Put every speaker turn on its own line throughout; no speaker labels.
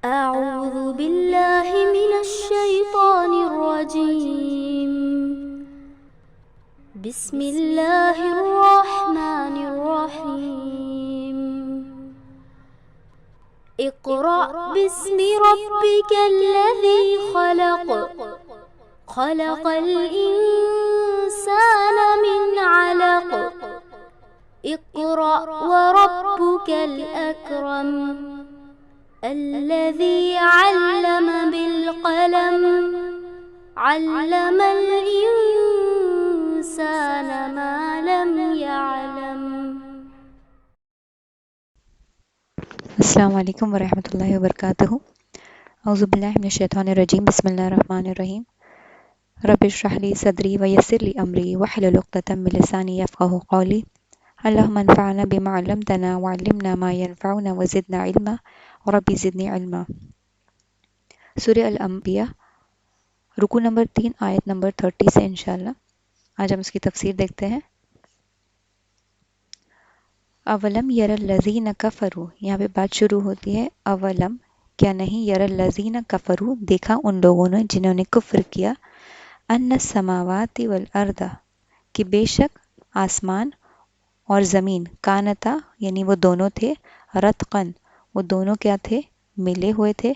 أعوذ بالله من الشيطان الرجيم. بسم الله الرحمن الرحيم. اقرأ باسم ربك الذي خلق. خلق الإنسان من علق. اقرأ وربك الأكرم. الذي علم بالقلم. علم الإنسان ما لم يعلم.
السلام علیکم ورحمۃ اللہ وبرکاتہ۔ اعوذ باللہ من الشیطان الرجیم، بسم اللہ الرحمن الرحیم۔ رب اشرح لی صدری ویسر لی امری واحلل عقدۃ من لسانی یفقہوا قولی۔ اللہم انفعنا بما علمتنا وعلمنا ما ينفعنا وزدنا علما رب زدنی علما۔ سورہ الانبیاء، رکو نمبر 3، آیت نمبر 30 سے انشاءاللہ آج ہم اس کی تفسیر دیکھتے ہیں۔ اولم یر الذین کفروا، یہاں پہ بات شروع ہوتی ہے اولم، کیا نہیں، یر الذین کفروا، دیکھا ان لوگوں نے جنہوں نے کفر کیا، ان السماوات والارض، کہ بے شک آسمان اور زمین، کانتا یعنی وہ دونوں تھے، رتقن وہ دونوں کیا تھے، ملے ہوئے تھے،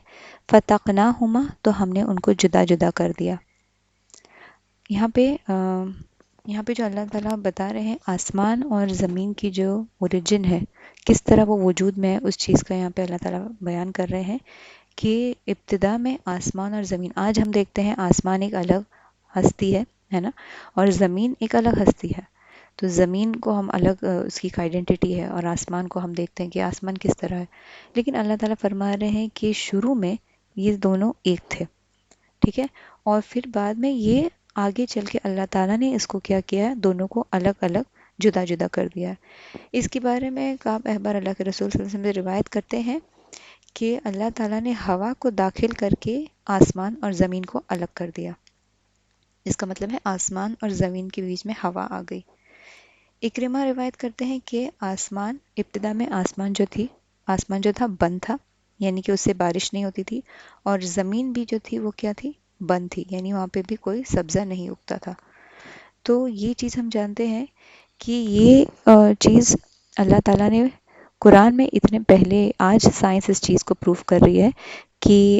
فتقناہما تو ہم نے ان کو جدا جدا کر دیا۔ یہاں پہ جو اللہ تعالیٰ بتا رہے ہیں آسمان اور زمین کی جو اوریجن ہے، کس طرح وہ وجود میں ہے، اس چیز کا یہاں پہ اللہ تعالیٰ بیان کر رہے ہیں کہ ابتدا میں آسمان اور زمین، آج ہم دیکھتے ہیں آسمان ایک الگ ہستی ہے نا، اور زمین ایک الگ ہستی ہے۔ تو زمین کو ہم الگ اس کی ایک آئیڈینٹی ہے، اور آسمان کو ہم دیکھتے ہیں کہ آسمان کس طرح ہے، لیکن اللہ تعالیٰ فرما رہے ہیں کہ شروع میں یہ دونوں ایک تھے، ٹھیک ہے، اور پھر بعد میں یہ آگے چل کے اللہ تعالیٰ نے اس کو کیا کیا ہے، دونوں کو الگ الگ جدا جدا کر دیا ہے۔ اس کے بارے میں کعب احبار اللہ کے رسول صلی اللہ علیہ وسلم سے روایت کرتے ہیں کہ اللہ تعالیٰ نے ہوا کو داخل کر کے آسمان اور زمین کو الگ کر دیا، اس کا مطلب ہے آسمان اور زمین کے بیچ میں ہوا آ گئی۔ اکرمہ روایت کرتے ہیں کہ آسمان، ابتدا میں آسمان جو تھا بند تھا، یعنی کہ اس سے بارش نہیں ہوتی تھی، اور زمین بھی جو تھی وہ کیا تھی، بند تھی، یعنی وہاں پہ بھی کوئی سبزہ نہیں اگتا تھا۔ تو یہ چیز ہم جانتے ہیں کہ یہ چیز اللہ تعالیٰ نے قرآن میں اتنے پہلے، آج سائنس اس چیز کو پروف کر رہی ہے کہ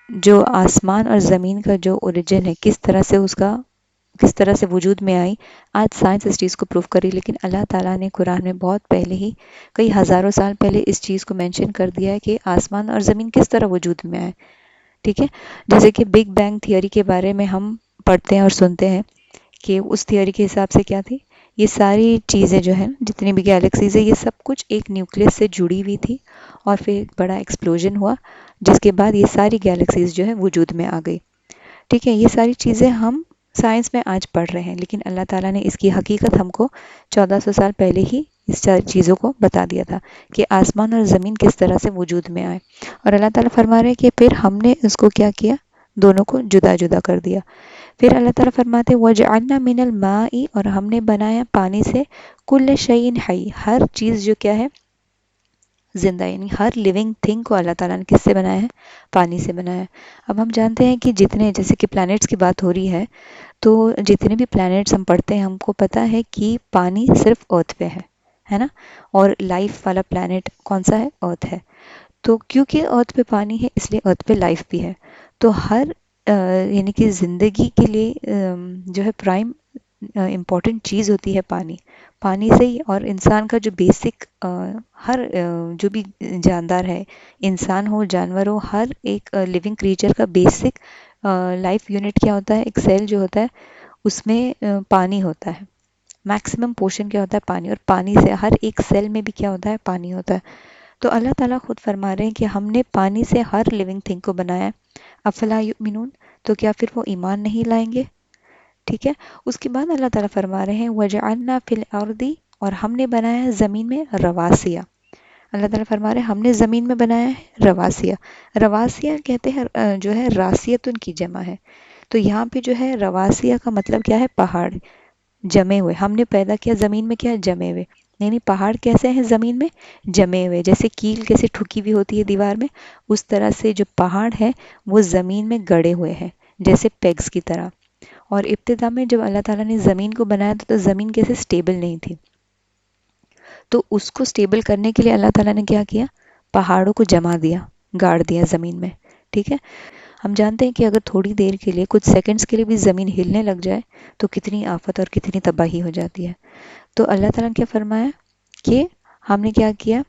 جو آسمان اور زمین کا جو اوریجن ہے، کس طرح سے وجود میں آئی، آج سائنس اس چیز کو پروف کری، لیکن اللہ تعالیٰ نے قرآن میں بہت پہلے ہی، کئی ہزاروں سال پہلے اس چیز کو مینشن کر دیا ہے کہ آسمان اور زمین کس طرح وجود میں آئے، ٹھیک ہے۔ جیسے کہ بگ بینگ تھیوری کے بارے میں ہم پڑھتے ہیں اور سنتے ہیں کہ اس تھیوری کے حساب سے کیا تھی، یہ ساری چیزیں جو ہیں، جتنی بھی گیلیکسیز ہیں، یہ سب کچھ ایک نیوکلیس سے جڑی ہوئی تھی، اور پھر ایک بڑا ایکسپلوژن ہوا، جس کے بعد یہ ساری گیلیکسیز جو ہے وجود میں آ گئی، ٹھیک ہے۔ یہ ساری چیزیں ہم سائنس میں آج پڑھ رہے ہیں، لیکن اللہ تعالیٰ نے اس کی حقیقت ہم کو 1400 سال پہلے ہی اس چیزوں کو بتا دیا تھا کہ آسمان اور زمین کس طرح سے وجود میں آئے، اور اللہ تعالیٰ فرما رہے ہیں کہ پھر ہم نے اس کو کیا کیا، دونوں کو جدا جدا کر دیا۔ پھر اللہ تعالیٰ فرماتے وَجَعَلْنَا مِنَ الْمَاءِ، اور ہم نے بنایا پانی سے، كُلَّ شَيْءٍ حَيٍّ، ہر چیز جو کیا ہے، زندہ، یعنی ہر لیونگ تھنگ کو اللہ تعالیٰ نے کس سے بنایا ہے، پانی سے بنایا ہے۔ اب ہم جانتے ہیں کہ جیسے کہ پلانٹس کی بات ہو رہی ہے، تو جتنے بھی پلانٹس ہم پڑھتے ہیں، ہم کو پتہ ہے کہ پانی صرف ارتھ پہ ہے نا، اور لائف والا پلانٹ کون سا ہے، ارتھ ہے۔ تو کیونکہ ارتھ پہ پانی ہے، اس لیے ارتھ پہ لائف بھی ہے۔ تو ہر یعنی کہ زندگی کے لیے جو ہے پرائم امپورٹنٹ چیز ہوتی ہے پانی سے ہی، اور انسان کا جو بیسک ہر جو بھی جاندار ہے، انسان ہو جانور ہو، ہر ایک لیونگ کریچر کا بیسک لائف یونٹ کیا ہوتا ہے، ایک سیل جو ہوتا ہے، اس میں پانی ہوتا ہے، میکسیمم پورشن کیا ہوتا ہے، پانی، اور پانی سے ہر ایک سیل میں بھی کیا ہوتا ہے، پانی ہوتا ہے۔ تو اللہ تعالیٰ خود فرما رہے ہیں کہ ہم نے پانی سے ہر لیونگ تھنگ کو بنایا ہے، افلا یؤمنون، تو کیا پھر وہ ایمان نہیں لائیں گے، ٹھیک ہے۔ اس کے بعد اللہ تعالیٰ فرما رہے ہیں وَجَعَلْنَا فِي الْأَرْضِ، اور ہم نے بنایا ہے زمین میں رواسیہ، اللہ تعالیٰ فرما رہے ہیں ہم نے زمین میں بنایا ہے رواسیہ۔ رواسیہ کہتے ہیں جو ہے راسیتن کی جمع ہے، تو یہاں پہ جو ہے رواسیہ کا مطلب کیا ہے، پہاڑ جمے ہوئے، ہم نے پیدا کیا زمین میں کیا ہے، جمے ہوئے، یعنی پہاڑ کیسے ہیں زمین میں جمے ہوئے، جیسے کیل کیسے ٹھکی ہوئی ہوتی ہے دیوار میں، اس طرح سے جو پہاڑ ہے وہ زمین میں گڑے ہوئے ہیں جیسے پیگز کی طرح۔ اور ابتدا میں جب اللہ تعالیٰ نے زمین کو بنایا تھا تو زمین کیسے سٹیبل نہیں تھی، تو اس کو سٹیبل کرنے کے لیے اللہ تعالیٰ نے کیا کیا، پہاڑوں کو جما دیا، گاڑ دیا زمین میں، ٹھیک ہے۔ ہم جانتے ہیں کہ اگر تھوڑی دیر کے لیے کچھ سیکنڈز کے لیے بھی زمین ہلنے لگ جائے تو کتنی آفت اور کتنی تباہی ہو جاتی ہے۔ تو اللہ تعالیٰ نے کیا فرمایا کہ ہم نے کیا کیا،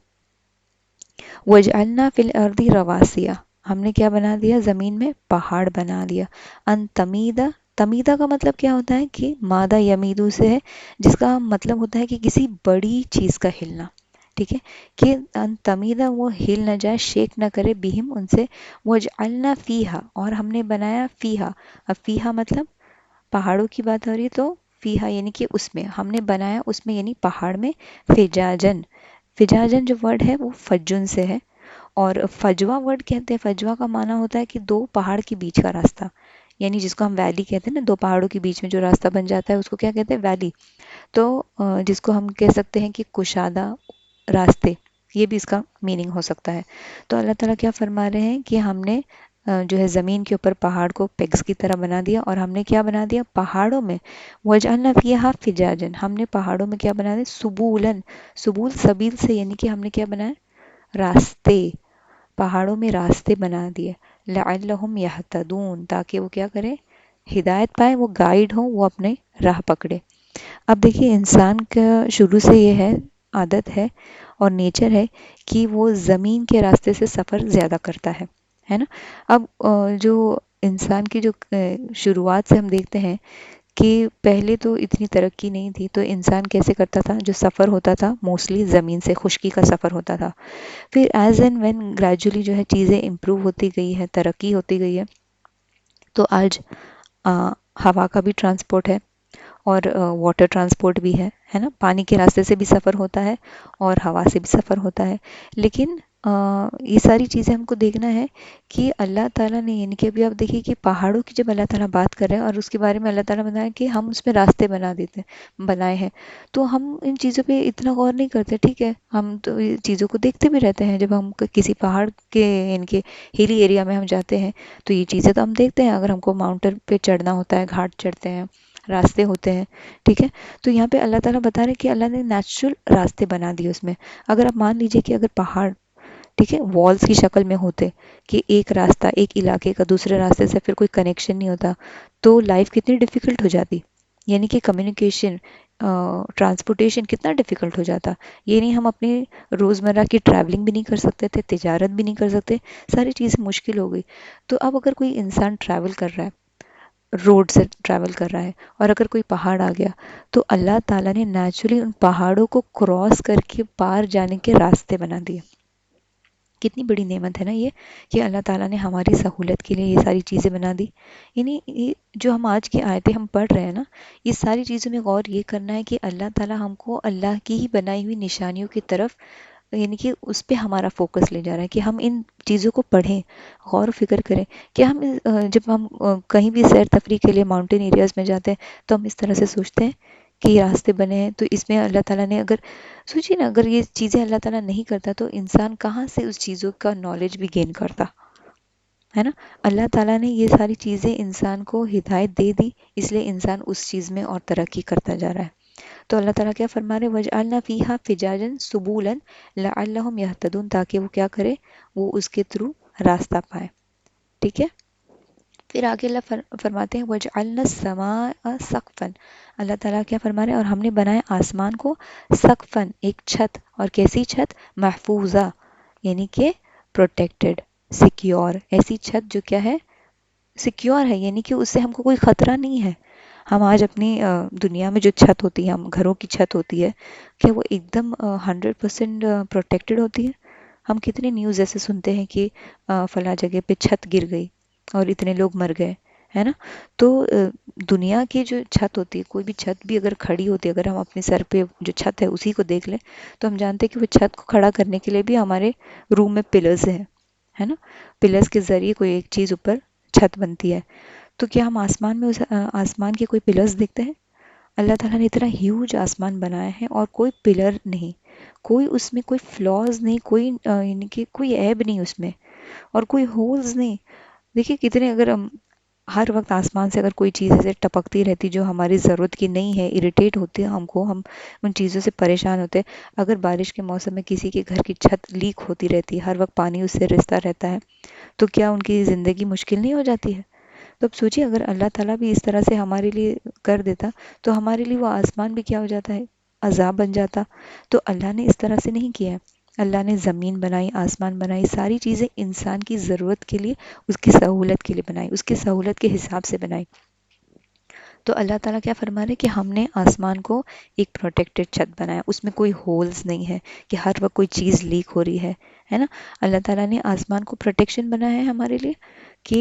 وَجْعَلْنَا فِي الْأَرْضِ رَوَاسِيَ، ہم نے کیا بنا دیا، زمین میں پہاڑ بنا دیا، ان تمیدہ، تمیدہ کا مطلب کیا ہوتا ہے کہ مادہ یمیدو سے ہے، جس کا مطلب ہوتا ہے کہ کسی بڑی چیز کا ہلنا، ٹھیک ہے، کہ ان تمیدہ وہ ہل نہ جائے، شیک نہ کرے، بہم ان سے، وَجْعَلْنَا فِيهَا اور ہم نے بنایا فیہا، اب فیہا مطلب پہاڑوں کی بات ہو رہی ہے تو فیہا یعنی کہ اس میں ہم نے بنایا، اس میں یعنی پہاڑ میں، فجاجن، فجاجن جو ورڈ ہے وہ فجن سے ہے، اور فجوا ورڈ کہتے ہیں، فجوا کا معنی ہوتا ہے کہ دو پہاڑ کے بیچ کا راستہ، یعنی جس کو ہم ویلی کہتے ہیں نا، دو پہاڑوں کے بیچ میں جو راستہ بن جاتا ہے اس کو کیا کہتے ہیں، ویلی۔ تو جس کو ہم کہہ سکتے ہیں کہ کشادہ راستے، یہ بھی اس کا میننگ ہو سکتا ہے۔ تو اللہ تعالیٰ کیا فرما رہے ہیں کہ ہم نے جو ہے زمین کے اوپر پہاڑ کو پیگز کی طرح بنا دیا، اور ہم نے کیا بنا دیا پہاڑوں میں، وَجْعَلْنَا فِيهَا فِجَاجًا، ہم نے پہاڑوں میں کیا بنا دیا، سبولن، سبول سبیل سے یعنی کہ ہم نے کیا بنایا، راستے، پہاڑوں میں راستے بنا دیے، لعلہم یہتدون تاکہ وہ کیا کریں، ہدایت پائیں، وہ گائیڈ ہوں، وہ اپنے راہ پکڑے۔ اب دیکھیے انسان کا شروع سے یہ ہے، عادت ہے اور نیچر ہے کہ وہ زمین کے راستے سے سفر زیادہ کرتا ہے نا۔ اب جو انسان کی جو شروعات سے ہم دیکھتے ہیں کہ پہلے تو اتنی ترقی نہیں تھی، تو انسان کیسے کرتا تھا، جو سفر ہوتا تھا موسٹلی زمین سے، خشکی کا سفر ہوتا تھا۔ پھر ایز اینڈ وین گریجولی جو ہے چیزیں امپروو ہوتی گئی ہے، ترقی ہوتی گئی ہے، تو آج ہوا کا بھی ٹرانسپورٹ ہے، اور واٹر ٹرانسپورٹ بھی ہے نا، پانی کے راستے سے بھی سفر ہوتا ہے اور ہوا سے بھی سفر ہوتا ہے۔ لیکن یہ ساری چیزیں ہم کو دیکھنا ہے کہ اللہ تعالیٰ نے، یعنی کہ ابھی آپ دیکھیے کہ پہاڑوں کی جب اللہ تعالیٰ بات کر رہے ہیں اور اس کے بارے میں اللہ تعالیٰ بتایا کہ ہم اس میں راستے بنائے ہیں، تو ہم ان چیزوں پہ اتنا غور نہیں کرتے، ٹھیک ہے، ہم تو یہ چیزوں کو دیکھتے بھی رہتے ہیں، جب ہم کسی پہاڑ کے یعنی کہ ہیلی ایریا میں ہم جاتے ہیں تو یہ چیزیں تو ہم دیکھتے ہیں، اگر ہم کو ماؤنٹین پہ چڑھنا ہوتا ہے، گھاٹ چڑھتے ہیں، راستے ہوتے ہیں، ٹھیک ہے۔ تو یہاں پہ اللہ تعالیٰ بتا رہے کہ اللہ نے نیچرل راستے بنا دیے اس میں۔ اگر آپ مان لیجئے کہ اگر پہاڑ، ٹھیک ہے، والز کی شکل میں ہوتے کہ ایک راستہ ایک علاقے کا دوسرے راستے سے پھر کوئی کنیکشن نہیں ہوتا، تو لائف کتنی ڈیفیکلٹ ہو جاتی، یعنی کہ کمیونیکیشن، ٹرانسپورٹیشن کتنا ڈیفیکلٹ ہو جاتا، یہ نہیں، ہم اپنی روزمرہ کی ٹریولنگ بھی نہیں کر سکتے تھے، تجارت بھی نہیں کر سکتے، ساری چیزیں مشکل ہو گئی۔ تو اب اگر کوئی انسان ٹریول کر رہا ہے، روڈ سے ٹریول کر رہا ہے، اور اگر کوئی پہاڑ آ گیا تو اللہ تعالیٰ نے نیچرلی ان پہاڑوں کو کراس کر کے پار جانے کے راستے بنا دیے۔ کتنی بڑی نعمت ہے نا یہ، کہ اللہ تعالیٰ نے ہماری سہولت کے لیے یہ ساری چیزیں بنا دی۔ یعنی یہ جو ہم آج کی آیتیں ہم پڑھ رہے ہیں نا، یہ ساری چیزوں میں غور یہ کرنا ہے کہ اللہ تعالیٰ ہم کو اللہ کی ہی بنائی ہوئی نشانیوں کی طرف، یعنی کہ اس پہ ہمارا فوکس لے جا رہا ہے کہ ہم ان چیزوں کو پڑھیں، غور و فکر کریں، کہ ہم جب ہم کہیں بھی سیر تفریح کے لیے ماؤنٹین ایریاز میں جاتے ہیں تو ہم اس طرح سے سوچتے ہیں کہ یہ راستے بنے ہیں تو اس میں اللہ تعالیٰ نے، اگر سوچیے نا، اگر یہ چیزیں اللہ تعالیٰ نہیں کرتا تو انسان کہاں سے اس چیزوں کا نالج بھی گین کرتا، ہے نا۔ اللہ تعالیٰ نے یہ ساری چیزیں انسان کو ہدایت دے دی، اس لیے انسان اس چیز میں اور ترقی کرتا جا رہا ہے۔ تو اللہ تعالیٰ کیا فرما رہے، وَجْعَلْنَا فِيهَا فِجَاجًا سُبُولًا لَعَلَّهُمْ يَهْتَدُونَ تاکہ وہ کیا کرے، وہ اس کے تھرو راستہ پائے، ٹھیک ہے۔ پھر آگے اللہ فرماتے ہیں وَجْعَلْنَا السَّمَاءَ سَقْفًا، اللہ تعالیٰ کیا فرما رہے ہیں، اور ہم نے بنایا آسمان کو سقفاً، ایک چھت، اور کیسی چھت، محفوظہ، یعنی کہ پروٹیکٹڈ، سیکیور، ایسی چھت جو کیا ہے، سیکیور ہے، یعنی کہ اس سے ہم کو کوئی خطرہ نہیں ہے۔ ہم آج اپنی دنیا میں جو چھت ہوتی ہے، ہم گھروں کی چھت ہوتی ہے، کہ وہ ایک دم 100% پروٹیکٹڈ ہوتی ہے؟ ہم کتنے نیوز ایسے سنتے ہیں کہ فلاں جگہ پہ چھت گر گئی اور اتنے لوگ مر گئے، ہے نا۔ تو دنیا کی جو چھت ہوتی ہے، کوئی بھی چھت بھی اگر کھڑی ہوتی ہے، اگر ہم اپنے سر پہ جو چھت ہے اسی کو دیکھ لیں تو ہم جانتے ہیں کہ وہ چھت کو کھڑا کرنے کے لیے بھی ہمارے روم میں پلرز ہیں، ہے نا، پلرز کے ذریعے کوئی ایک چیز اوپر چھت بنتی ہے۔ تو کیا ہم آسمان میں آسمان کے کوئی پلرز دیکھتے ہیں؟ اللہ تعالیٰ نے اتنا ہیوج آسمان بنایا ہے اور کوئی پلر نہیں، کوئی اس میں کوئی فلاز نہیں، کوئی یعنی کہ کوئی عیب نہیں اس میں، اور کوئی ہولز نہیں. دیکھیے کتنے، اگر ہم ہر وقت آسمان سے اگر کوئی چیز ایسے ٹپکتی رہتی جو ہماری ضرورت کی نہیں ہے، اریٹیٹ ہوتی ہے ہم کو، ہم ان چیزوں سے پریشان ہوتے. اگر بارش کے موسم میں کسی کے گھر کی چھت لیک ہوتی رہتی ہے، ہر وقت پانی اس سے رستا رہتا ہے، تو کیا ان کی زندگی مشکل نہیں ہو جاتی ہے؟ تو اب سوچیے اگر اللہ تعالیٰ بھی اس طرح سے ہمارے لیے کر دیتا تو ہمارے لیے وہ آسمان بھی کیا ہو جاتا ہے، عذاب بن جاتا. تو اللہ نے اس طرح سے نہیں کیا ہے. اللہ نے زمین بنائی، آسمان بنائی، ساری چیزیں انسان کی ضرورت کے لیے، اس کی سہولت کے لیے بنائی، اس کی سہولت کے حساب سے بنائی. تو اللہ تعالیٰ کیا فرما رہے کہ ہم نے آسمان کو ایک پروٹیکٹڈ چھت بنایا، اس میں کوئی ہولز نہیں ہے کہ ہر وقت کوئی چیز لیک ہو رہی ہے نا. اللہ تعالیٰ نے آسمان کو پروٹیکشن بنایا ہے ہمارے لیے کہ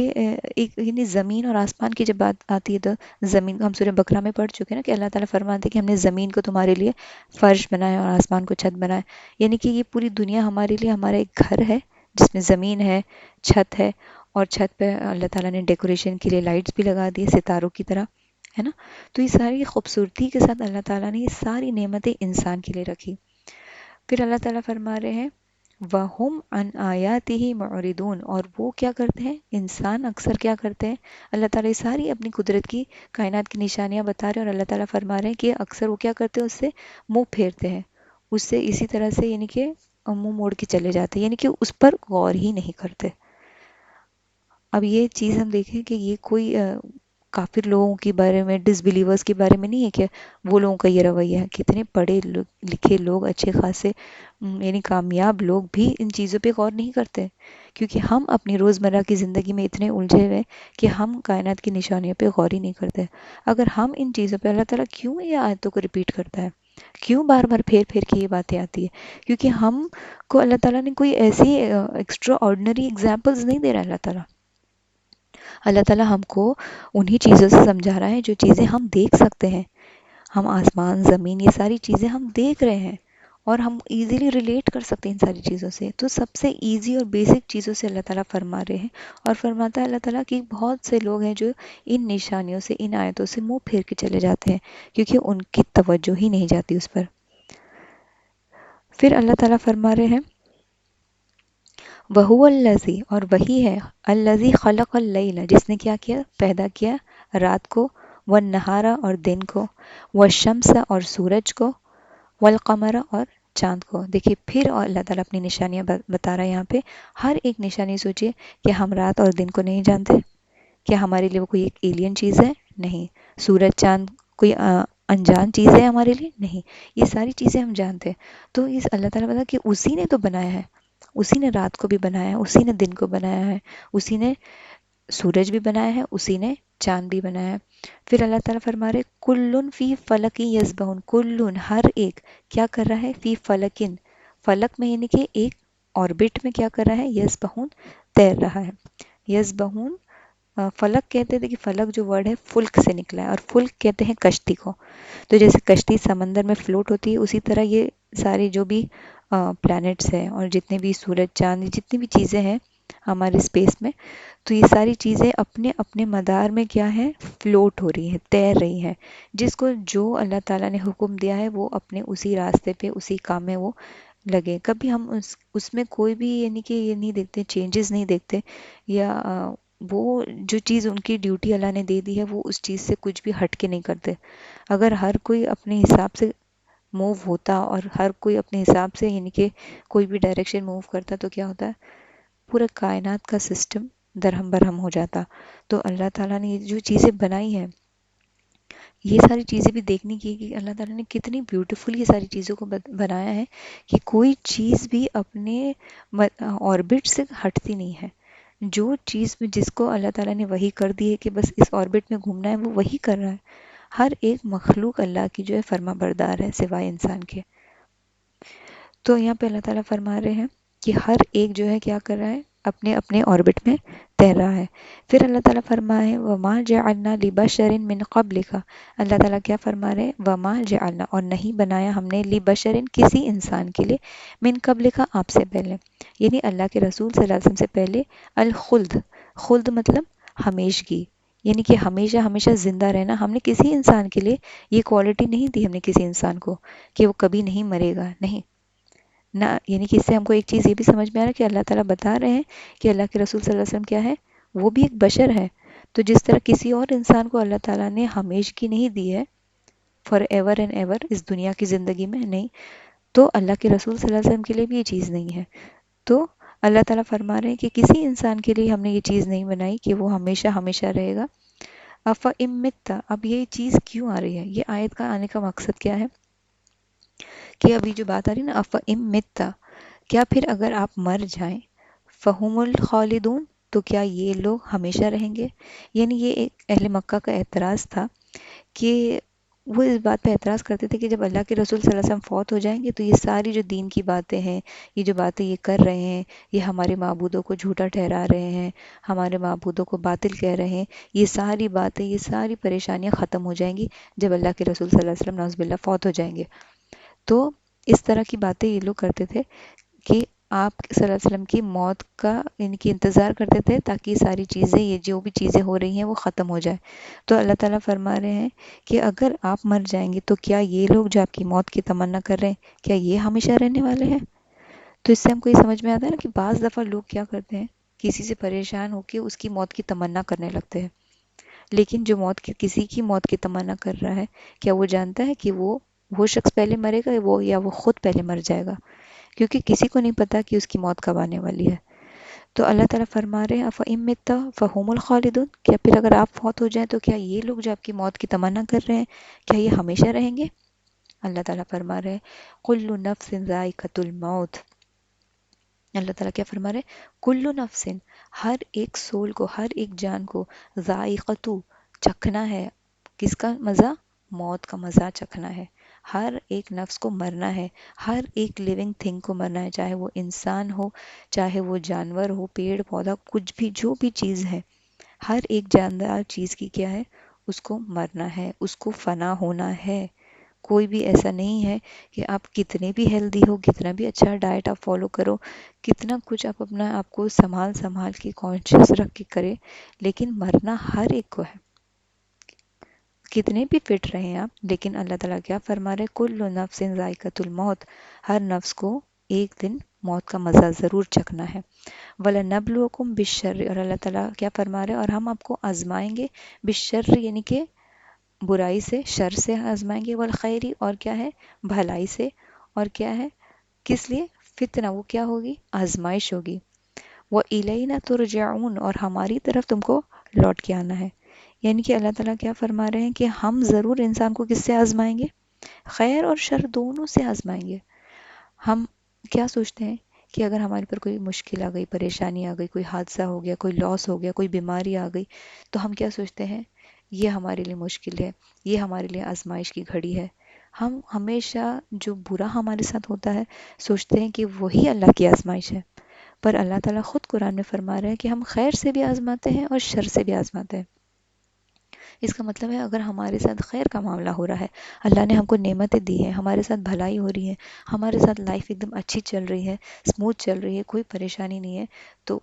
ایک یعنی زمین اور آسمان کی جب بات آتی ہے تو زمین، ہم سورہ بقرہ میں پڑھ چکے ہیں نا کہ اللہ تعالیٰ فرماتے ہیں کہ ہم نے زمین کو تمہارے لیے فرش بنایا اور آسمان کو چھت بنایا. یعنی کہ یہ پوری دنیا ہمارے لیے ہمارا ایک گھر ہے جس میں زمین ہے، چھت ہے، اور چھت پہ اللہ تعالیٰ نے ڈیکوریشن کے لیے لائٹس بھی لگا دی ستاروں کی طرح، ہے نا. تو یہ ساری خوبصورتی کے ساتھ اللہ تعالیٰ نے یہ ساری نعمتیں انسان کے لیے رکھی. پھر اللہ تعالیٰ فرما رہے ہیں وَهُمْ عَنْ آيَاتِهِ مُعْرِضُونَ، اور وہ کیا کرتے ہیں، انسان اکثر کیا کرتے ہیں، اللہ تعالیٰ یہ ساری اپنی قدرت کی کائنات کی نشانیاں بتا رہے ہیں، اور اللہ تعالیٰ فرما رہے ہیں کہ اکثر وہ کیا کرتے ہیں، اس سے منہ پھیرتے ہیں، اس سے اسی طرح سے یعنی کہ منہ موڑ کے چلے جاتے ہیں، یعنی کہ اس پر غور ہی نہیں کرتے. اب یہ چیز ہم دیکھیں کہ یہ کوئی کافر لوگوں کے بارے میں، ڈس بلیورز کے بارے میں نہیں ہے کہ وہ لوگوں کا یہ رویہ ہے. کتنے پڑھے لکھے لوگ، اچھے خاصے یعنی کامیاب لوگ بھی ان چیزوں پہ غور نہیں کرتے، کیونکہ ہم اپنی روزمرہ کی زندگی میں اتنے الجھے ہوئے کہ ہم کائنات کی نشانیوں پہ غور ہی نہیں کرتے. اگر ہم ان چیزوں پہ، اللہ تعالیٰ کیوں یہ آیتوں کو ریپیٹ کرتا ہے، کیوں بار بار پھیر پھیر کے یہ باتیں آتی ہے؟ کیونکہ ہم کو اللہ تعالیٰ نے کوئی ایسی ایکسٹرا آرڈنری ایگزامپلز نہیں دے رہا. اللہ تعالیٰ ہم کو انہی چیزوں سے سمجھا رہا ہے جو چیزیں ہم دیکھ سکتے ہیں. ہم آسمان، زمین، یہ ساری چیزیں ہم دیکھ رہے ہیں اور ہم ایزیلی ریلیٹ کر سکتے ہیں ان ساری چیزوں سے. تو سب سے ایزی اور بیسک چیزوں سے اللہ تعالیٰ فرما رہے ہیں، اور فرماتا ہے اللہ تعالیٰ کہ بہت سے لوگ ہیں جو ان نشانیوں سے، ان آیتوں سے منہ پھیر کے چلے جاتے ہیں کیونکہ ان کی توجہ ہی نہیں جاتی اس پر. پھر اللہ تعالیٰ فرما رہے ہیں وَهُوَ الَّذِي، اور وہی ہے الَّذِي خَلَقَ اللَّيْلَ، جس نے کیا کیا، پیدا کیا رات کو، وَالنَّهَارَ اور دن کو، وَالشَّمْسَ اور سورج کو، وَالْقَمَرَ اور چاند کو. دیکھیے پھر اللہ تعالیٰ اپنی نشانیاں بتا رہا ہے یہاں پہ. ہر ایک نشانی سوچیے کہ ہم رات اور دن کو نہیں جانتے، کیا ہمارے لیے وہ کوئی ایک ایلین چیز ہے؟ نہیں. سورج چاند کوئی انجان چیز ہے ہمارے لیے؟ نہیں. یہ ساری چیزیں ہم جانتے ہیں. تو اس اللہ تعالیٰ بتا کہ اسی نے تو بنایا ہے، اسی نے رات کو بھی بنایا ہے، اسی نے دن کو بنایا ہے، اسی نے سورج بھی بنایا ہے، اسی نے چاند بھی بنایا ہے. پھر اللہ تعالیٰ فرما رہے کلن فی فلک یسبحون، کلن ہر ایک کیا کر رہا ہے، فی فلکن، فلک میں یعنی کہ ایک آربٹ میں کیا کر رہا ہے، یسبحون تیر رہا ہے. یسبحون فلک کہتے ہیں کہ فلک جو ورڈ ہے فلک سے نکلا ہے، اور فلک کہتے ہیں کشتی کو. تو جیسے کشتی سمندر میں فلوٹ ہوتی ہے، اسی طرح یہ سارے جو بھی پلانٹس ہیں اور جتنے بھی سورج چاند، جتنی بھی چیزیں ہیں ہمارے اسپیس میں، تو یہ ساری چیزیں اپنے اپنے مدار میں کیا ہے، فلوٹ ہو رہی ہیں، تیر رہی ہیں. جس کو جو اللہ تعالیٰ نے حکم دیا ہے وہ اپنے اسی راستے پہ، اسی کام میں وہ لگے. کبھی ہم اس میں کوئی بھی یعنی کہ یہ نہیں دیکھتے، چینجز نہیں دیکھتے، یا وہ جو چیز ان کی ڈیوٹی اللہ نے دے دی ہے وہ اس چیز سے کچھ بھی ہٹ کے نہیں کرتے. اگر ہر کوئی اپنے حساب سے موو ہوتا اور ہر کوئی اپنے حساب سے یعنی کہ کوئی بھی ڈائریکشن موو کرتا تو کیا ہوتا ہے، پورا کائنات کا سسٹم درہم برہم ہو جاتا. تو اللہ تعالیٰ نے یہ جو چیزیں بنائی ہیں، یہ ساری چیزیں بھی دیکھنے کی کہ اللہ تعالیٰ نے کتنی بیوٹیفل یہ ساری چیزوں کو بنایا ہے کہ کوئی چیز بھی اپنے آربٹ سے ہٹتی نہیں ہے. جو چیز میں جس کو اللہ تعالیٰ نے وہی کر دی ہے کہ بس اس آربٹ میں گھومنا ہے، وہ وہی کر رہا ہے. ہر ایک مخلوق اللہ کی جو ہے فرما بردار ہے سوائے انسان کے. تو یہاں پہ اللہ تعالیٰ فرما رہے ہیں کہ ہر ایک جو ہے کیا کر رہا ہے، اپنے اپنے آربٹ میں تیر رہا ہے. پھر اللہ تعالیٰ فرمائے وَمَا جَعَلْنَا لِبَشَرٍ مِّن قَبْلِكَ، اللہ تعالیٰ کیا فرما رہے ہیں، وَمَا جَعَلْنَا، اور نہیں بنایا ہم نے، لِبَشَرٍ کسی انسان کے لیے، مِّن قَبْلِكَ آپ سے پہلے، یعنی اللہ کے رسول صلی اللہ علیہ وسلم سے پہلے، الخلد، خلد مطلب ہمیشگی، یعنی کہ ہمیشہ ہمیشہ زندہ رہنا. ہم نے کسی انسان کے لیے یہ کوالٹی نہیں دی، ہم نے کسی انسان کو کہ وہ کبھی نہیں مرے گا، نہیں نہ. یعنی کہ اس سے ہم کو ایک چیز یہ بھی سمجھ میں آ رہا ہے کہ اللہ تعالیٰ بتا رہے ہیں کہ اللہ کے رسول صلی اللہ علیہ وسلم کیا ہے، وہ بھی ایک بشر ہے. تو جس طرح کسی اور انسان کو اللہ تعالیٰ نے ہمیشگی نہیں دی ہے، فار ایور اینڈ ایور اس دنیا کی زندگی میں نہیں، تو اللہ کے رسول صلی اللہ علیہ وسلم کے لیے بھی یہ چیز نہیں ہے. تو اللہ تعالیٰ فرما رہے ہیں کہ کسی انسان کے لیے ہم نے یہ چیز نہیں بنائی کہ وہ ہمیشہ ہمیشہ رہے گا. افَإِن مِتَّ، اب یہ چیز کیوں آ رہی ہے، یہ آیت کا آنے کا مقصد کیا ہے کہ ابھی جو بات آ رہی ہے نا افَإِن مِتَّ، کیا پھر اگر آپ مر جائیں، فَهُمُ الْخَالِدُونَ، تو کیا یہ لوگ ہمیشہ رہیں گے. یعنی یہ ایک اہل مکہ کا اعتراض تھا کہ وہ اس بات پہ اعتراض کرتے تھے کہ جب اللہ کے رسول صلی اللہ علیہ وسلم فوت ہو جائیں گے تو یہ ساری جو دین کی باتیں ہیں، یہ جو باتیں یہ کر رہے ہیں، یہ ہمارے معبودوں کو جھوٹا ٹھہرا رہے ہیں، ہمارے معبودوں کو باطل کہہ رہے ہیں، یہ ساری باتیں، یہ ساری پریشانیاں ختم ہو جائیں گی جب اللہ کے رسول صلی اللہ علیہ وسلم نعوذ باللہ فوت ہو جائیں گے. تو اس طرح کی باتیں یہ لوگ کرتے تھے کہ آپ صلی اللہ علیہ وسلم کی موت کا ان کی انتظار کرتے تھے تاکہ ساری چیزیں، یہ جو بھی چیزیں ہو رہی ہیں وہ ختم ہو جائے. تو اللہ تعالیٰ فرما رہے ہیں کہ اگر آپ مر جائیں گے تو کیا یہ لوگ جو آپ کی موت کی تمنا کر رہے ہیں، کیا یہ ہمیشہ رہنے والے ہیں. تو اس سے ہم کو یہ سمجھ میں آتا ہے نا کہ بعض دفعہ لوگ کیا کرتے ہیں، کسی سے پریشان ہو کے اس کی موت کی تمنا کرنے لگتے ہیں. لیکن جو کسی کی موت کی تمنا کر رہا ہے، کیا وہ جانتا ہے کہ وہ شخص پہلے مرے گا یا وہ خود پہلے مر جائے گا، کیونکہ کسی کو نہیں پتا کہ اس کی موت کب آنے والی ہے. تو اللہ تعالیٰ فرما رہے ہیں افَإِن مِتَّ فَهُمُ الْخَالِدُونَ، کیا پھر اگر آپ فوت ہو جائیں تو کیا یہ لوگ جو آپ کی موت کی تمنا کر رہے ہیں، کیا یہ ہمیشہ رہیں گے. اللہ تعالیٰ فرما رہے ہیں کُلُّ نَفْسٍ ذَائِقَةُ الْمَوْتِ. اللہ تعالیٰ کیا فرما رہے ہیں، کُلُّ نَفْسٍ، ہر ایک سول کو، ہر ایک جان کو، ذائقۃ، چکھنا ہے. کس کا مزہ، موت کا مزہ چکھنا ہے. ہر ایک نفس کو مرنا ہے، ہر ایک لیونگ تھنگ کو مرنا ہے، چاہے وہ انسان ہو، چاہے وہ جانور ہو، پیڑ پودا، کچھ بھی، جو بھی چیز ہے، ہر ایک جاندار چیز کی کیا ہے، اس کو مرنا ہے، اس کو فنا ہونا ہے. کوئی بھی ایسا نہیں ہے کہ آپ کتنے بھی ہیلدی ہو، کتنا بھی اچھا ڈائٹ آپ فالو کرو، کتنا کچھ آپ اپنا آپ کو سنبھال کے کانشیس رکھ کے کرے، لیکن مرنا ہر ایک کو ہے. کتنے بھی فٹ رہیں آپ، لیکن اللہ تعالیٰ کیا فرما رہے، کل نفس ذائقۃ الموت، ہر نفس کو ایک دن موت کا مزہ ضرور چکھنا ہے. وَلَنَبْلُوَكُمْ بِالشَّرِّ، اور اللہ تعالیٰ کیا فرما رہے، اور ہم آپ کو آزمائیں گے، بالشر یعنی کہ برائی سے، شر سے آزمائیں گے، والخیر، اور کیا ہے، بھلائی سے. اور کیا ہے، کس لیے، فتنہ، وہ کیا ہوگی، آزمائش ہوگی. وَإِلَيْنَا تُرْجَعُونَ، اور ہماری طرف تم کو لوٹ کے آنا ہے. یعنی کہ اللہ تعالیٰ کیا فرما رہے ہیں کہ ہم ضرور انسان کو کس سے آزمائیں گے، خیر اور شر دونوں سے آزمائیں گے. ہم کیا سوچتے ہیں کہ اگر ہمارے پر کوئی مشکل آ گئی، پریشانی آ گئی، کوئی حادثہ ہو گیا، کوئی لاس ہو گیا، کوئی بیماری آ گئی، تو ہم کیا سوچتے ہیں، یہ ہمارے لیے مشکل ہے، یہ ہمارے لیے آزمائش کی گھڑی ہے. ہم ہمیشہ جو برا ہمارے ساتھ ہوتا ہے سوچتے ہیں کہ وہی اللہ کی آزمائش ہے. پر اللہ تعالیٰ خود قرآن میں فرما رہے ہیں کہ ہم خیر سے بھی آزماتے ہیں اور شر سے بھی آزماتے ہیں. اس کا مطلب ہے اگر ہمارے ساتھ خیر کا معاملہ ہو رہا ہے، اللہ نے ہم کو نعمتیں دی ہیں، ہمارے ساتھ بھلائی ہو رہی ہے، ہمارے ساتھ لائف ایک دم اچھی چل رہی ہے، اسموتھ چل رہی ہے، کوئی پریشانی نہیں ہے، تو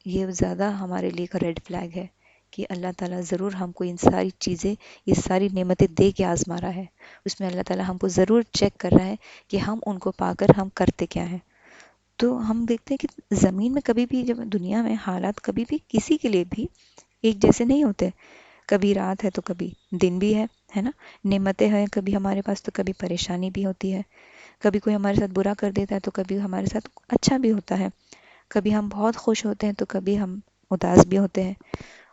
یہ زیادہ ہمارے لیے ایک ریڈ فلیگ ہے کہ اللہ تعالیٰ ضرور ہم کو ان ساری چیزیں، یہ ساری نعمتیں دے کے آزما رہا ہے. اس میں اللہ تعالیٰ ہم کو ضرور چیک کر رہا ہے کہ ہم ان کو پا کر ہم کرتے کیا ہیں. تو ہم دیکھتے ہیں کہ زمین میں کبھی بھی، جب دنیا میں حالات کبھی بھی کسی کے لیے بھی ایک جیسے نہیں ہوتے. کبھی رات ہے تو کبھی دن بھی ہے نا. نعمتیں ہیں کبھی ہمارے پاس تو کبھی پریشانی بھی ہوتی ہے. کبھی کوئی ہمارے ساتھ برا کر دیتا ہے تو کبھی ہمارے ساتھ اچھا بھی ہوتا ہے. کبھی ہم بہت خوش ہوتے ہیں تو کبھی ہم اداس بھی ہوتے ہیں.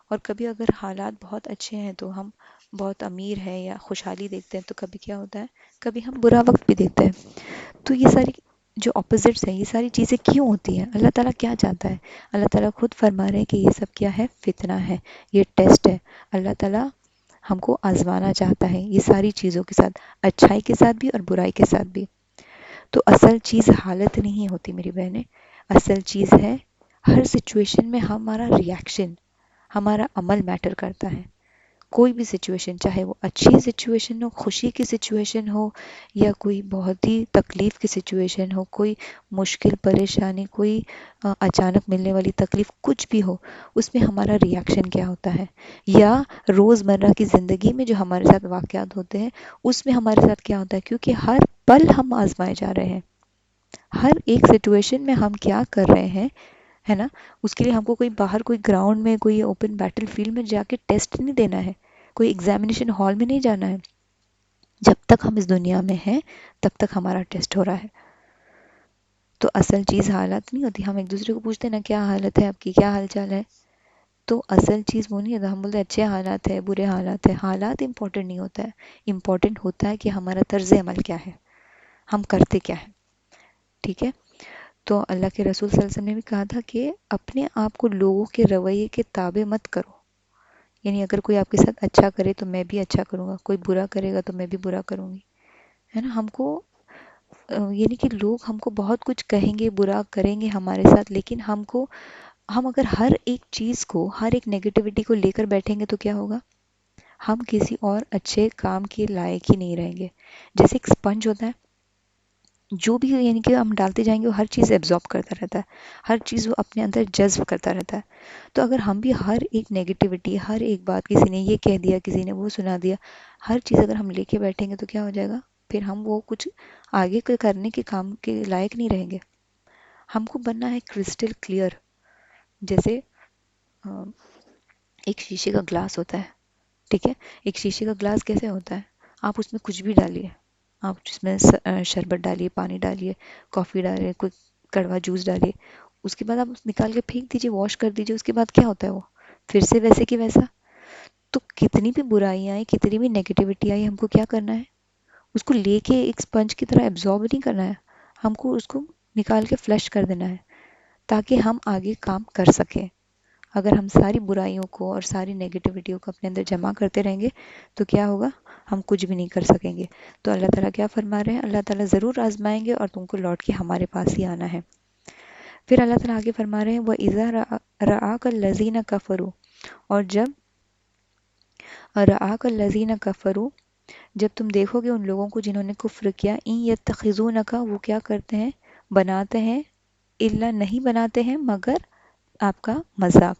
اور کبھی اگر حالات بہت اچھے ہیں تو ہم بہت امیر ہیں یا خوشحالی دیکھتے ہیں، تو کبھی کیا ہوتا ہے، کبھی ہم برا وقت بھی دیکھتے ہیں. تو یہ ساری جو اپوزٹس ہیں، یہ ساری چیزیں کیوں ہوتی ہیں، اللہ تعالیٰ کیا چاہتا ہے. اللہ تعالیٰ خود فرما رہے ہیں کہ یہ سب کیا ہے، فتنہ ہے، یہ ٹیسٹ ہے. اللہ تعالیٰ ہم کو آزمانا چاہتا ہے یہ ساری چیزوں کے ساتھ، اچھائی کے ساتھ بھی اور برائی کے ساتھ بھی. تو اصل چیز حالت نہیں ہوتی میری بہنیں، اصل چیز ہے ہر سچویشن میں ہمارا ریاکشن، ہمارا عمل میٹر کرتا ہے. کوئی بھی سچویشن، چاہے وہ اچھی سچویشن ہو، خوشی کی سچویشن ہو، یا کوئی بہت ہی تکلیف کی سچویشن ہو، کوئی مشکل پریشانی، کوئی اچانک ملنے والی تکلیف، کچھ بھی ہو، اس میں ہمارا ریاکشن کیا ہوتا ہے، یا روزمرہ کی زندگی میں جو ہمارے ساتھ واقعات ہوتے ہیں اس میں ہمارے ساتھ کیا ہوتا ہے، کیونکہ ہر پل ہم آزمائے جا رہے ہیں، ہر ایک سچویشن میں ہم کیا کر رہے ہیں، ہے نا، اس کے لیے ہم کو کوئی باہر کوئی گراؤنڈ میں کوئی اوپن بیٹل فیلڈ میں جا کے ٹیسٹ نہیں دینا ہے، کوئی ایگزامینیشن ہال میں نہیں جانا ہے، جب تک ہم اس دنیا میں ہیں تب تک ہمارا ٹیسٹ ہو رہا ہے۔ تو اصل چیز حالات نہیں ہوتی، ہم ایک دوسرے کو پوچھتے ہیں نا کیا حالت ہے آپ کی، کیا حال چال ہے، تو اصل چیز وہ نہیں ہوتا، ہم بولتے ہیں اچھے حالات ہے، برے حالات ہے، حالات امپورٹنٹ نہیں ہوتا ہے، امپورٹنٹ ہوتا ہے کہ ہمارا طرز عمل کیا ہے، ہم کرتے کیا ہے، ٹھیک ہے۔ تو اللہ کے رسول صلی اللہ علیہ وسلم نے بھی کہا تھا کہ اپنے آپ کو لوگوں کے رویے کے تابع مت کرو، یعنی اگر کوئی آپ کے ساتھ اچھا کرے تو میں بھی اچھا کروں گا، کوئی برا کرے گا تو میں بھی برا کروں گی، ہے نا، ہم کو یعنی کہ لوگ ہم کو بہت کچھ کہیں گے، برا کریں گے ہمارے ساتھ، لیکن ہم اگر ہر ایک چیز کو، ہر ایک نیگیٹیوٹی کو لے کر بیٹھیں گے تو کیا ہوگا، ہم کسی اور اچھے کام کے لائق ہی نہیں رہیں گے۔ جیسے ایک سپنج ہوتا ہے، جو بھی یعنی کہ ہم ڈالتے جائیں گے وہ ہر چیز ایبزارب کرتا رہتا ہے، ہر چیز وہ اپنے اندر جذب کرتا رہتا ہے۔ تو اگر ہم بھی ہر ایک نیگیٹیوٹی، ہر ایک بات، کسی نے یہ کہہ دیا، کسی نے وہ سنا دیا، ہر چیز اگر ہم لے کے بیٹھیں گے تو کیا ہو جائے گا، پھر ہم وہ کچھ آگے کے کرنے کے کام کے لائق نہیں رہیں گے۔ ہم کو بننا ہے کرسٹل کلیئر، جیسے ایک شیشے کا گلاس ہوتا ہے، ٹھیک ہے، ایک شیشے کا گلاس کیسے ہوتا ہے، آپ اس میں کچھ بھی ڈالیے، آپ اس میں شربت ڈالیے، پانی ڈالیے، کافی ڈالیے، کوئی کڑوا جوس ڈالیے، اس کے بعد آپ نکال کے پھینک دیجیے، واش کر دیجیے، اس کے بعد کیا ہوتا ہے، وہ پھر سے ویسے کہ ویسا۔ تو کتنی بھی برائیاں آئی، کتنی بھی نیگیٹیوٹی آئی، ہم کو کیا کرنا ہے، اس کو لے کے ایک سپنج کی طرح ایبزارب نہیں کرنا ہے، ہم کو اس کو نکال کے فلش کر دینا ہے، تاکہ ہم آگے کام کر سکیں۔ اگر ہم ساری برائیوں کو اور ساری نیگیٹیوٹیوں کو اپنے اندر جمع کرتے رہیں گے تو کیا ہوگا، ہم کچھ بھی نہیں کر سکیں گے۔ تو اللہ تعالیٰ کیا فرما رہے ہیں، اللہ تعالیٰ ضرور آزمائیں گے اور تم کو لوٹ کے ہمارے پاس ہی آنا ہے۔ پھر اللہ تعالیٰ آگے فرما رہے ہیں وَإِذَا رَآكَ الَّذِينَ كَفَرُوا، اور جب رَآكَ الَّذِينَ كَفَرُوا، جب تم دیکھو گے ان لوگوں کو جنہوں نے کفر کیا، إِن يَتَّخِذُونَكَ، وہ کیا کرتے ہیں، بناتے ہیں، إِلَّا نہیں بناتے ہیں مگر آپ کا مذاق،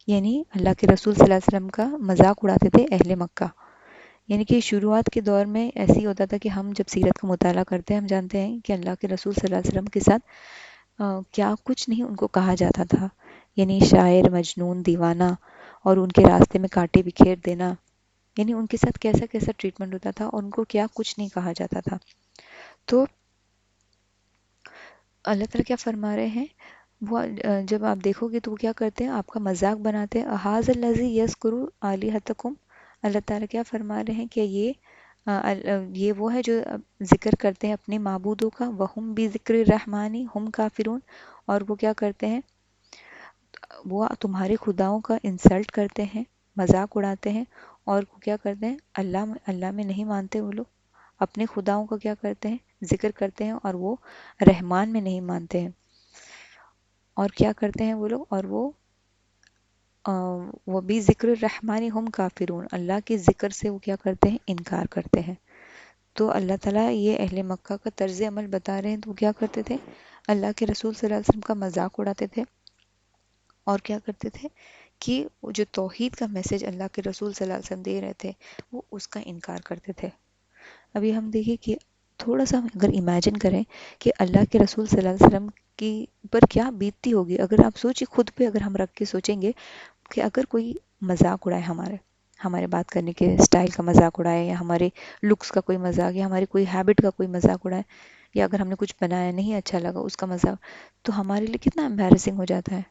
یعنی اللہ کے رسول صلی اللہ علیہ وسلم کا مذاق اڑاتے تھے اہل مکہ۔ یعنی کہ شروعات کے دور میں ایسی ہوتا تھا کہ ہم جب سیرت کا مطالعہ کرتے ہیں ہم جانتے ہیں کہ اللہ کے رسول صلی اللہ علیہ وسلم کے ساتھ کیا کچھ نہیں ان کو کہا جاتا تھا، یعنی شاعر، مجنون، دیوانہ، اور ان کے راستے میں کانٹے بکھیر دینا، یعنی ان کے ساتھ کیسا کیسا ٹریٹمنٹ ہوتا تھا اور ان کو کیا کچھ نہیں کہا جاتا تھا۔ تو اللہ تعالیٰ کیا فرما رہے ہیں، وہ جب آپ دیکھو گے تو وہ کیا کرتے ہیں، آپ کا مذاق بناتے ہیں۔ احاذ الذی یذکر الہتکم، اللہ تعالیٰ کیا فرما رہے ہیں کہ یہ وہ ہے جو ذکر کرتے ہیں اپنے معبودوں کا، وہم بذکر الرحمن ہم کافرون، اور وہ کیا کرتے ہیں، وہ تمہارے خداؤں کا انسلٹ کرتے ہیں، مذاق اڑاتے ہیں، اور وہ کیا کرتے ہیں، اللہ میں نہیں مانتے وہ لوگ، اپنے خداؤں کا کیا کرتے ہیں، ذکر کرتے ہیں، اور وہ رحمان میں نہیں مانتے ہیں، اور کیا کرتے ہیں وہ لوگ، اور وہ بھی ذکر الرحمن ہم کافرون، اللہ کے ذکر سے وہ کیا کرتے ہیں، انکار کرتے ہیں۔ تو اللہ تعالیٰ یہ اہل مکہ کا طرز عمل بتا رہے ہیں، تو وہ کیا کرتے تھے، اللہ کے رسول صلی اللہ علیہ وسلم کا مذاق اڑاتے تھے، اور کیا کرتے تھے کہ وہ جو توحید کا میسج اللہ کے رسول صلی اللہ علیہ وسلم دے رہے تھے وہ اس کا انکار کرتے تھے۔ ابھی ہم دیکھیں کہ تھوڑا سا اگر امیجن کریں کہ اللہ کے رسول صلی اللہ علیہ وسلم کی پر کیا بیتتی ہوگی، اگر آپ سوچیں خود پہ، اگر ہم رکھ کے سوچیں گے کہ اگر کوئی مذاق اڑائے، ہمارے بات کرنے کے سٹائل کا مذاق اڑائے، یا ہمارے لکس کا کوئی مذاق، یا ہماری کوئی ہیبٹ کا کوئی مذاق اڑائے، یا اگر ہم نے کچھ بنایا نہیں اچھا لگا اس کا مذاق، تو ہمارے لیے کتنا امبیرسنگ ہو جاتا ہے۔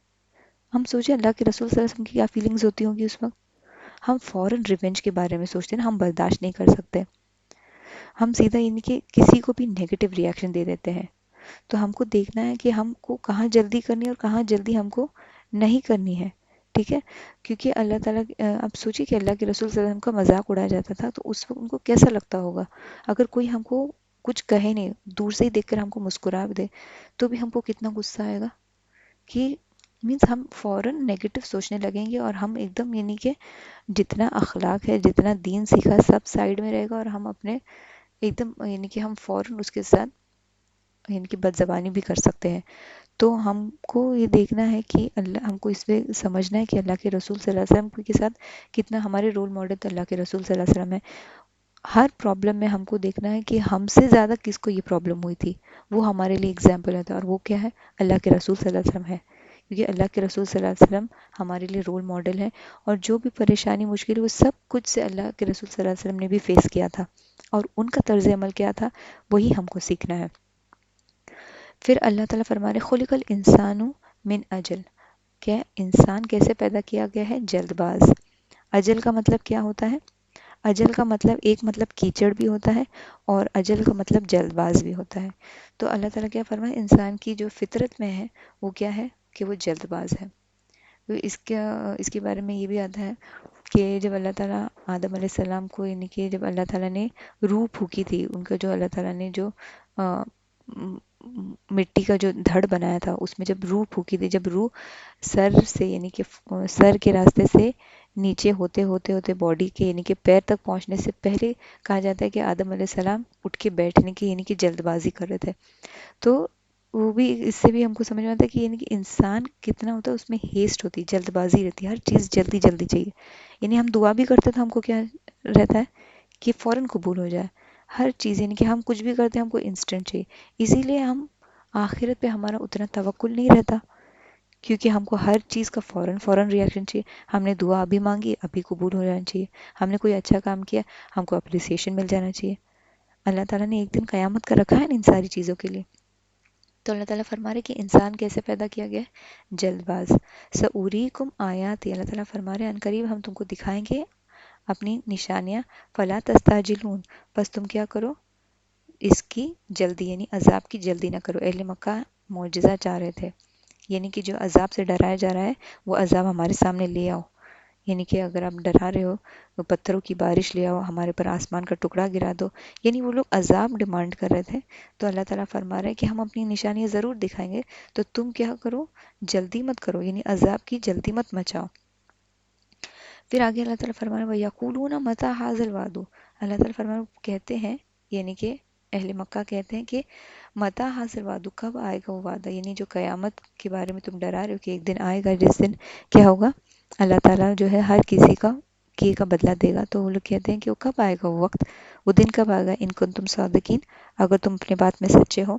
ہم سوچیں اللہ کے رسول صلی اللہ علیہ وسلم کی کیا فیلنگز ہوتی ہوں گی اس وقت، ہم فوراً ریونج کے بارے میں سوچتے ہیں، ہم برداشت نہیں کر سکتے، ہم سیدھا یعنی کہ کسی کو بھی نیگیٹو ریاکشن دے دیتے ہیں۔ تو ہم کو دیکھنا ہے کہ ہم کو کہاں جلدی کرنی ہے اور کہاں جلدی ہم کو نہیں کرنی ہے، ٹھیک ہے، کیونکہ اللہ تعالیٰ، اب سوچیے کہ اللہ کے رسول صلی اللہ علیہ وسلم کا مذاق اڑایا جاتا تھا تو اس وقت ان کو کیسا لگتا ہوگا، اگر کوئی ہم کو کچھ کہے نہیں، دور سے ہی دیکھ کر ہم کو مسکرا بھی دے تو بھی ہم کو کتنا غصہ آئے گا کہ مینس ہم فوراً نیگیٹو سوچنے لگیں گے، اور ہم ایک دم یعنی کہ جتنا اخلاق ہے، جتنا دین سیکھا، سب سائڈ میں رہے گا، اور ہم اپنے ایک دم یعنی کہ ہم فوراً اس کے ساتھ یعنی کہ بد زبانی بھی کر سکتے ہیں۔ تو ہم کو یہ دیکھنا ہے کہ اللہ، ہم کو اس پہ سمجھنا ہے کہ اللہ کے رسول صلی اللہ علیہ وسلم کے ساتھ کتنا ہمارے رول ماڈل تو اللہ کے رسول صلی اللہ علیہ وسلم ہے۔ ہر پرابلم میں ہم کو دیکھنا ہے کہ ہم سے زیادہ کس کو یہ پرابلم ہوئی تھی، وہ ہمارے لیے اگزامپل ہے، اور وہ کیا ہے؟ اللہ کے رسول صلی اللہ علیہ وسلم ہے، کیونکہ اللہ کے رسول صلی اللہ علیہ وسلم ہمارے لیے رول ماڈل ہے، اور جو بھی پریشانی مشکل ہے وہ سب کچھ سے اللہ کے رسول صلی اللہ علیہ وسلم نے بھی فیس کیا تھا، اور ان کا طرز عمل کیا تھا، وہی ہم کو سیکھنا ہے۔ پھر اللہ تعالیٰ فرما رہے خلق الانسان من اجل، کہ انسان کیسے پیدا کیا گیا ہے؟ جلد باز۔ اجل کا مطلب کیا ہوتا ہے؟ اجل کا مطلب ایک مطلب کیچڑ بھی ہوتا ہے، اور اجل کا مطلب جلد باز بھی ہوتا ہے۔ تو اللہ تعالیٰ کیا فرمائے؟ انسان کی جو فطرت میں ہے وہ کیا ہے کہ وہ جلد باز ہے۔ تو اس کے بارے میں یہ بھی آتا ہے کہ جب اللہ تعالیٰ آدم علیہ السلام کو یعنی کہ جب اللہ تعالیٰ نے روح پھونکی تھی، ان کا جو اللہ تعالیٰ نے جو آ، مٹی کا جو دھڑ بنایا تھا، اس میں جب روح پھونکی تھی، جب روح سر سے یعنی کہ سر کے راستے سے نیچے ہوتے ہوتے ہوتے باڈی کے یعنی کہ پیر تک پہنچنے سے پہلے کہا جاتا ہے کہ آدم علیہ السلام اٹھ کے بیٹھنے کی یعنی کہ جلد بازی کر رہے تھے۔ تو وہ بھی اس سے بھی ہم کو سمجھ میں آتا ہے کہ یعنی کہ انسان کتنا ہوتا ہے، اس میں ہیسٹ ہوتی ہے، جلد بازی رہتی ہے، ہر چیز جلدی جلدی چاہیے۔ یعنی ہم دعا بھی کرتے تو ہم کو کیا رہتا ہے کہ فوراً قبول ہو جائے ہر چیز، یعنی کہ ہم کچھ بھی کرتے ہیں ہم کو انسٹنٹ چاہیے، اسی لیے ہم آخرت پہ ہمارا اتنا توکل نہیں رہتا، کیونکہ ہم کو ہر چیز کا فوراً فوراً ریئیکشن چاہیے۔ ہم نے دعا ابھی مانگی، ابھی قبول ہو جانا چاہیے۔ ہم نے کوئی اچھا کام کیا، ہم کو اپریسیشن مل جانا چاہیے۔ اللہ تعالیٰ نے ایک دن قیامت کا رکھا ہے نا ان ساری چیزوں کے لیے۔ تو اللہ تعالیٰ فرما رہے کہ انسان کیسے پیدا کیا گیا ہے؟ جلد باز۔ سَأُرِيكُمْ آیاتی، اللہ تعالیٰ فرما رہے ہیں عنقریب ہم تم کو دکھائیں گے اپنی نشانیاں، فلا تستعجلون، بس تم کیا کرو؟ اس کی جلدی یعنی عذاب کی جلدی نہ کرو۔ اہل مکہ معجزہ چاہ رہے تھے، یعنی کہ جو عذاب سے ڈرایا جا رہا ہے وہ عذاب ہمارے سامنے لے آؤ، یعنی کہ اگر آپ ڈرا رہے ہو تو پتھروں کی بارش لے آؤ، ہمارے پر آسمان کا ٹکڑا گرا دو، یعنی وہ لوگ عذاب ڈیمانڈ کر رہے تھے۔ تو اللہ تعالیٰ فرما رہے ہیں کہ ہم اپنی نشانیاں ضرور دکھائیں گے، تو تم کیا کرو؟ جلدی مت کرو، یعنی عذاب کی جلدی مت مچاؤ۔ پھر آگے اللہ تعالیٰ فرما رہے ہیں وَيَقُولُونَ مَتَىٰ هَٰذَا الْوَعْدُ، اللہ تعالیٰ فرما رہے ہیں کہتے ہیں، یعنی کہ اہل مکہ کہتے ہیں کہ متا حاصل وعدو، کب آئے گا وہ وعدہ، یعنی جو قیامت کے بارے میں تم ڈرا رہے ہو کہ ایک دن آئے گا جس دن کیا ہوگا؟ اللہ تعالیٰ جو ہے ہر کسی کا کیے کا بدلہ دے گا۔ تو وہ لوگ کہتے ہیں کہ وہ کب آئے گا وہ وقت، وہ دن کب آئے گا؟ ان کنتم صادقین، اگر تم اپنے بات میں سچے ہو۔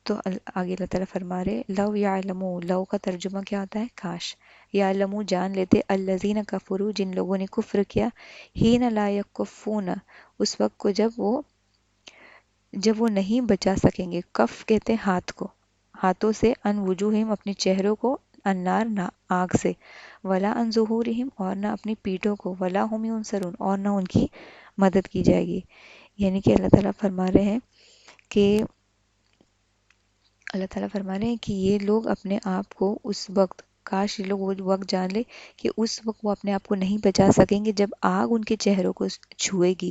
تو آگے اللہ تعالیٰ فرما رہے لو یعلمو، لو کا ترجمہ کیا ہوتا ہے؟ کاش، یعلمو جان لیتے، الذین کفروا جن لوگوں نے کفر کیا، حین لا یکفون اس وقت کو جب وہ نہیں بچا سکیں گے، کف کہتے ہیں ہاتھ کو، ہاتھوں سے، ان وجوہہم اپنے چہروں کو، النار نہ آگ سے، ولا ان ظہورہم اور نہ اپنی پیٹھوں کو، ولا ہم ینصرون اور نہ ان کی مدد کی جائے گی۔ یعنی کہ اللہ تعالیٰ فرما رہے ہیں کہ یہ لوگ اپنے آپ کو اس وقت، کاش یہ لوگ وہ وقت جان لے کہ اس وقت وہ اپنے آپ کو نہیں بچا سکیں گے جب آگ ان کے چہروں کو چھوئے گی،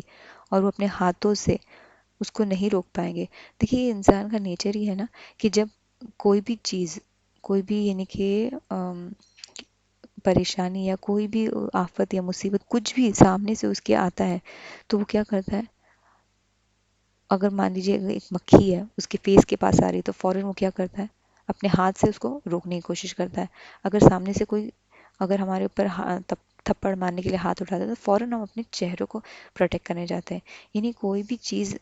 اور وہ اپنے ہاتھوں سے اس کو نہیں روک پائیں گے۔ دیکھیے یہ انسان کا نیچر ہی ہے نا کہ جب کوئی بھی چیز، کوئی بھی یعنی کہ پریشانی یا کوئی بھی آفت یا مصیبت کچھ بھی سامنے سے اس کے آتا ہے تو وہ کیا کرتا ہے؟ اگر مان لیجیے ایک مکھی ہے اس کے فیس کے پاس آ رہی ہے تو فوراً وہ کیا کرتا ہے؟ اپنے ہاتھ سے اس کو روکنے کی کوشش کرتا ہے۔ اگر سامنے سے کوئی اگر ہمارے اوپر تھپڑ مارنے کے لیے ہاتھ اٹھاتا ہے تو فوراً ہم اپنے چہروں کو پروٹیکٹ کرنے جاتے ہیں۔ یعنی کوئی بھی چیز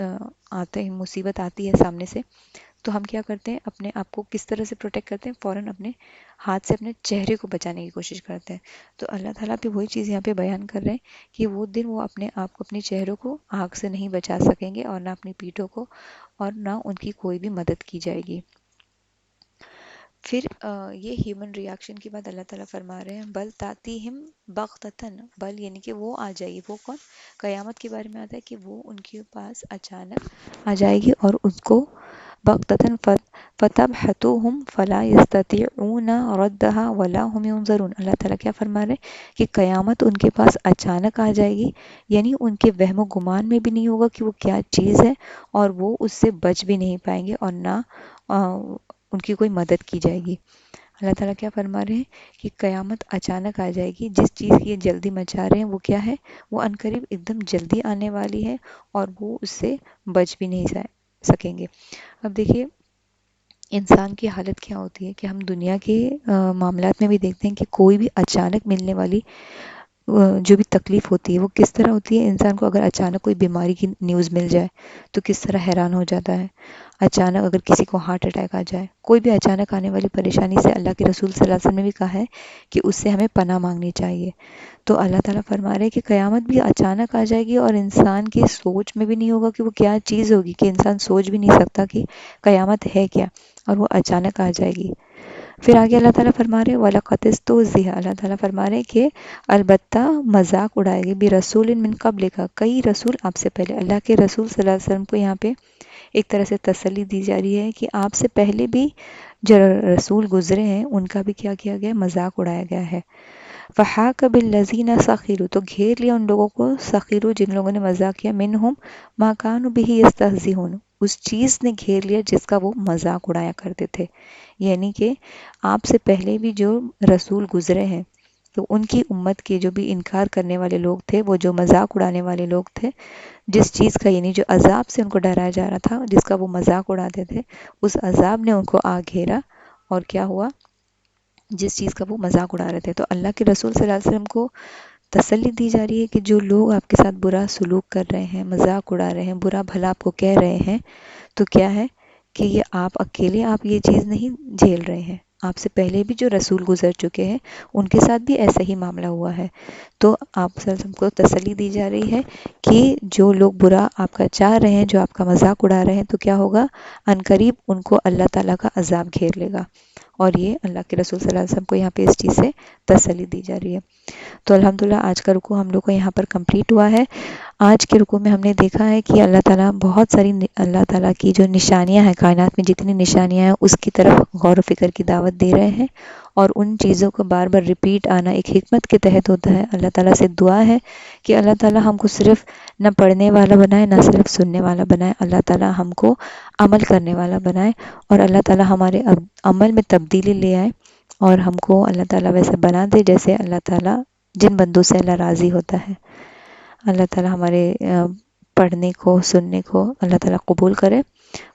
آتے ہے، مصیبت آتی ہے سامنے سے، تو ہم کیا کرتے ہیں؟ اپنے آپ کو کس طرح سے پروٹیکٹ کرتے ہیں؟ فوراً اپنے ہاتھ سے اپنے چہرے کو بچانے کی کوشش کرتے ہیں۔ تو اللہ تعالیٰ بھی وہی چیز یہاں پہ بیان کر رہے ہیں کہ وہ دن وہ اپنے آپ کو، اپنے چہروں کو آگ سے نہیں بچا سکیں گے، اور نہ اپنی پیٹھوں کو، اور نہ ان کی کوئی بھی مدد کی جائے گی۔ پھر یہ ہیومن ریاکشن کے بعد اللہ تعالیٰ فرما رہے ہیں بل تاتیہم بغتتن، بل یعنی کہ وہ آ جائے گی، وہ کون؟ قیامت کے بارے میں آتا ہے کہ وہ ان کے پاس اچانک آ جائے گی، اور اس کو بغتتن فتبحتهم فلا يستطيعون ردها ولا هم ينظرون۔ اللہ تعالیٰ کیا فرما رہے ہیں کہ قیامت ان کے پاس اچانک آ جائے گی، یعنی ان کے وہم و گمان میں بھی نہیں ہوگا کہ وہ کیا چیز ہے، اور وہ اس سے بچ بھی نہیں پائیں گے، اور نہ ان کی کوئی مدد کی جائے گی۔ اللہ تعالیٰ کیا فرما رہے ہیں کہ قیامت اچانک آ جائے گی، جس چیز کی یہ جلدی مچا رہے ہیں وہ کیا ہے، وہ عنقریب ایک دم جلدی آنے والی ہے، اور وہ اس سے بچ بھی نہیں سکیں گے۔ اب دیکھیے انسان کی حالت کیا ہوتی ہے کہ ہم دنیا کے معاملات میں بھی دیکھتے ہیں کہ کوئی بھی اچانک ملنے والی جو بھی تکلیف ہوتی ہے وہ کس طرح ہوتی ہے۔ انسان کو اگر اچانک کوئی بیماری کی نیوز مل جائے تو کس طرح حیران ہو جاتا ہے۔ اچانک اگر کسی کو ہارٹ اٹیک آ جائے، کوئی بھی اچانک آنے والی پریشانی سے اللہ کے رسول صلی اللہ علیہ وسلم نے بھی کہا ہے کہ اس سے ہمیں پناہ مانگنی چاہیے۔ تو اللہ تعالیٰ فرما رہے ہیں کہ قیامت بھی اچانک آ جائے گی، اور انسان کی سوچ میں بھی نہیں ہوگا کہ وہ کیا چیز ہوگی، کہ انسان سوچ بھی نہیں سکتا کہ قیامت ہے کیا، اور وہ اچانک آ جائے گی۔ پھر آگے اللہ تعالیٰ فرما رہے ہیں وَلَقَدِ اسْتُهْزِئَ، اللہ تعالیٰ فرما رہے ہیں کہ البتہ مذاق اڑائے گی بِرَسُولٍ مِّن قَبْلِكَ، کئی رسول آپ سے پہلے۔ اللہ کے رسول صلی اللہ علیہ وسلم کو یہاں پہ ایک طرح سے تسلی دی جا رہی ہے کہ آپ سے پہلے بھی جو رسول گزرے ہیں ان کا بھی کیا کیا گیا، مذاق اڑایا گیا ہے۔ فَحَاقَ بِالَّذِينَ سَخِرُوا، تو گھیر لیا ان لوگوں کو، سخروا جن لوگوں نے مذاق کیا، منہم ما کانوا بہ یستہزئون، اس چیز نے گھیر لیا جس کا وہ مذاق اڑایا کرتے تھے۔ یعنی کہ آپ سے پہلے بھی جو رسول گزرے ہیں تو ان کی امت کے جو بھی انکار کرنے والے لوگ تھے، وہ جو مذاق اڑانے والے لوگ تھے، جس چیز کا یعنی جو عذاب سے ان کو ڈرایا جا رہا تھا، جس کا وہ مذاق اڑاتے تھے، اس عذاب نے ان کو آ گھیرا، اور کیا ہوا، جس چیز کا وہ مذاق اڑا رہے تھے۔ تو اللہ کے رسول صلی اللہ علیہ وسلم کو تسلی دی جا رہی ہے کہ جو لوگ آپ کے ساتھ برا سلوک کر رہے ہیں، مذاق اڑا رہے ہیں، برا بھلا آپ کو کہہ رہے ہیں، تو کیا ہے کہ یہ آپ اکیلے آپ یہ چیز نہیں جھیل رہے ہیں، آپ سے پہلے بھی جو رسول گزر چکے ہیں ان کے ساتھ بھی ایسا ہی معاملہ ہوا ہے۔ تو آپ صلی اللہ علیہ وسلم کو تسلی دی جا رہی ہے کہ جو لوگ برا آپ کا چاہ رہے ہیں، جو آپ کا مذاق اڑا رہے ہیں، تو کیا ہوگا، عنقریب ان کو اللہ تعالیٰ کا عذاب گھیر لے گا۔ اور یہ اللہ کے رسول صلی اللہ علیہ وسلم کو یہاں پہ اس چیز سے تسلی دی جا رہی ہے۔ تو الحمدللہ آج کا رکوع ہم لوگ کو یہاں پر کمپلیٹ ہوا ہے۔ آج کے رکوع میں ہم نے دیکھا ہے کہ اللہ تعالیٰ بہت ساری اللہ تعالیٰ کی جو نشانیاں ہیں، کائنات میں جتنی نشانیاں ہیں اس کی طرف غور و فکر کی دعوت دے رہے ہیں، اور ان چیزوں کو بار بار ریپیٹ آنا ایک حکمت کے تحت ہوتا ہے۔ اللہ تعالیٰ سے دعا ہے کہ اللہ تعالیٰ ہم کو صرف نہ پڑھنے والا بنائے، نہ صرف سننے والا بنائے، اللہ تعالیٰ ہم کو عمل کرنے والا بنائے، اور اللہ تعالیٰ ہمارے عمل میں تبدیلی لے آئے، اور ہم کو اللہ تعالیٰ ویسے بنا دے جیسے اللہ تعالیٰ جن بندوں سے اللہ راضی ہوتا ہے۔ اللہ تعالیٰ ہمارے پڑھنے کو، سننے کو اللہ تعالیٰ قبول کرے۔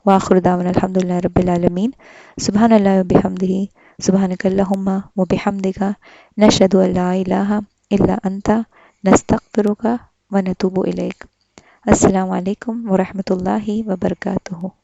وآخر دعوانا الحمدللہ رب العالمین۔ سبحان اللہ وبحمدہ، سبحانک اللہم وبحمدک، نشہد ان لا الہ الا انت، نستغفرک ونتوب الیک۔ السلام علیکم ورحمۃ اللہ وبرکاتہ۔